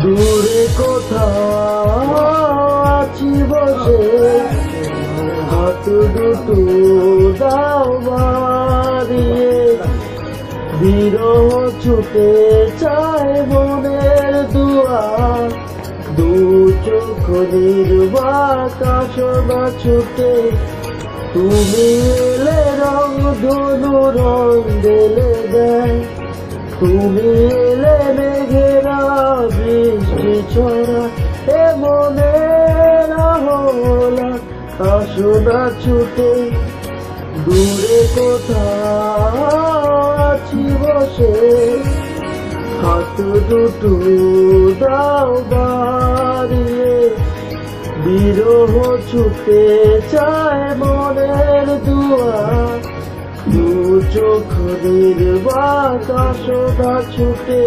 দূরে কোথাও আছি বসে, হাত দুটো দাও বাড়িয়ে, বিরহ ছুটে চায় মনের দুয়ার, দু চোখ নির্বাক আসনা ছুটে, তুমি এলে রং ধনু রং দিলে দেয়, তুমি এলে মেঘেরা বৃষ্টি ছড়া, এ মনের আহ্লাদ আসনা ছুটে, দূরে কোথাও আছি বসে, হাত দুটো দাও বাড়িয়ে, বিরহ ছুটে চায় মনের দুয়ার, দু চোখ নির্বাক আসনা ছুটে।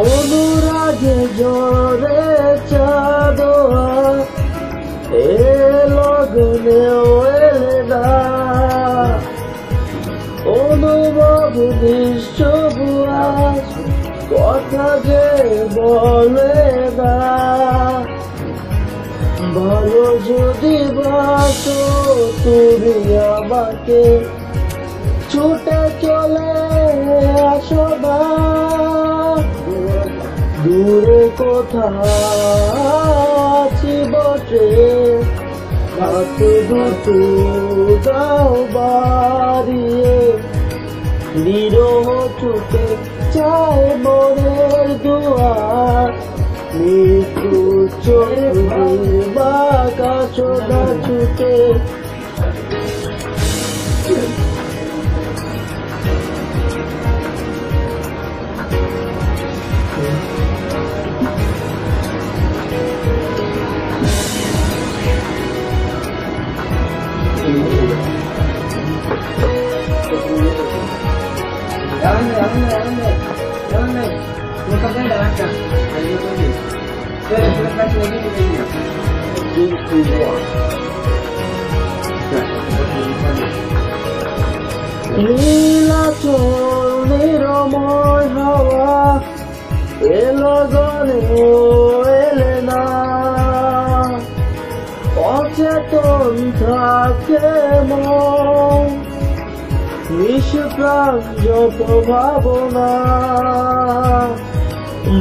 অনুরাগে জরে চাঁদোয়া, এ লগনেও এলে না, অনুভব নিশ্চবুয়া কথা যে বলে না, ভালো যদি বাসো তুমি আমাকে, ছুটে চলে আসো না, দূরে কোথাও আছি বসে, হাত দুটো দাও বাড়িয়ে, নিরহ ছুটে চায় মনের দুয়ার, মৃত্যু চোখে বাঁক আসনা ছুটে। নীলাচল নিরময় হাওয়া, এ লগনে এলে না, অচেতন থাকে মন, নিষ্প্রাণ যত ভাবনা,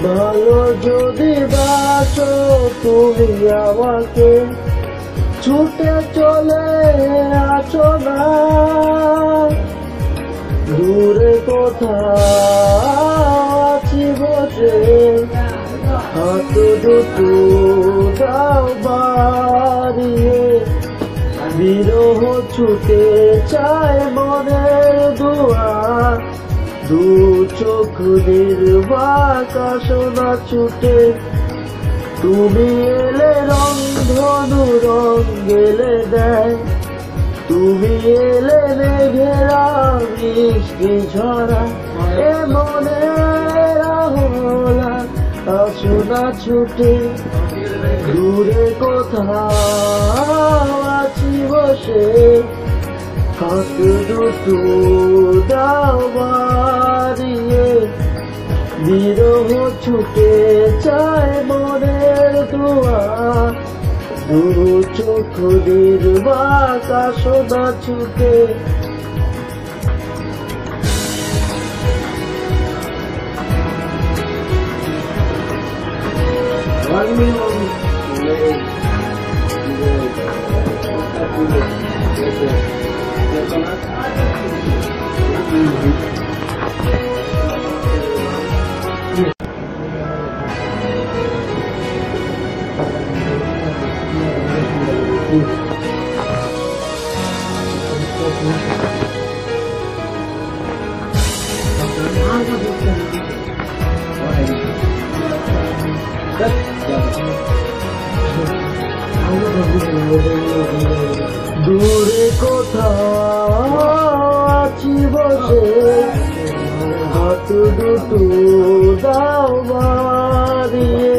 ভালো যদি বাসো তুমি আমাকে, ছুটে চলে আসো না, দূরে কোথাও আছি বসে, হাত দুটো দাও বাড়িয়ে, বিরহ ছুটে চায় মনের দুয়ার, দু চোখ নির্বাক আসনা ছুটে, তুমি এলে রং ধনু রং গেলে দেয়, তুমি এলে মেঘেরা বৃষ্টি ঝরা, এ মনের আহ্লাদ আসনা ছুটে, দূরে কোথাও আছি বসে, হাত দুটো দাও বাড়িয়ে, বিরহ ছুটে চায় মনের দুয়ার, দু চোখ নির্বাক আসনা ছুটে। হাত দুটো দাও বাড়িয়ে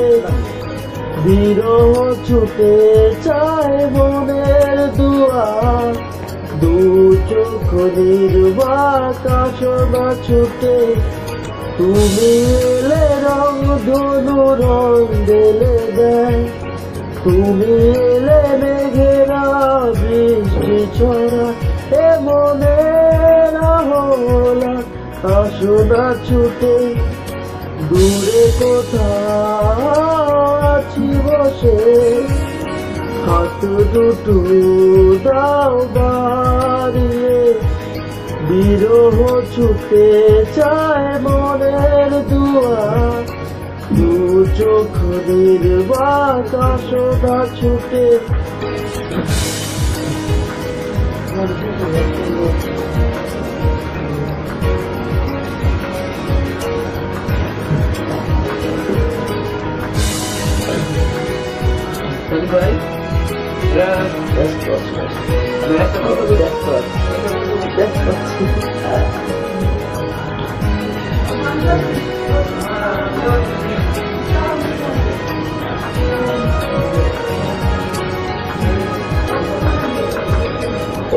বিরহ ছুটে চায় মনের দুয়ার দু চোখ নির্বাক আসনা ছুটে তুমি এলে রং ধনু রং দিলে দেয় তুমি এলে মেঘেরা বৃষ্টি ছড়া এ মনের হলা আসনা ছুটে দূরে কোথাও আছি বসে হাত দুটো দাও বাড়িয়ে বিরহ ছুটে চায় মনের দুয়ার দু চোখ নির্বাক আসনা ছুটে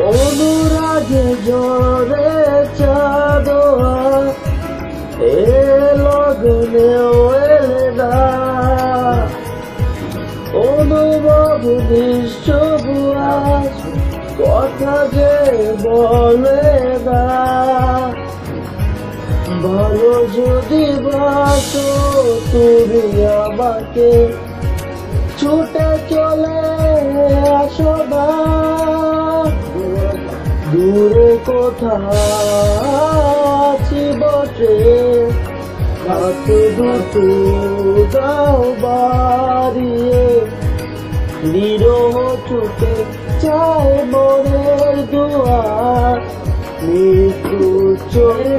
অনুরাগে জরে চাঁদোয়া এ লগনে এলে না অনুভব নিশ্চয় কথা যে বলে না ভালো যদি বাসো তুমি আমাকে ছুটে চলে আসো না দূরে কোথাও আছি বসে হাত দুটো দাও বাড়িয়ে বিরহ ছুটে চায় মনের দুয়ার মৃত্যু চোখে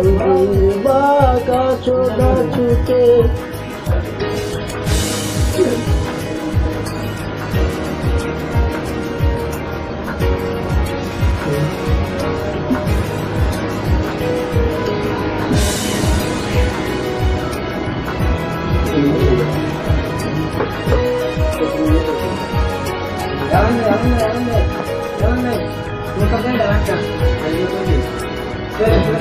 বাঁকা সোনা ছুটে Jangan, no pasa nada, acá. Ahí lo pones. Pero,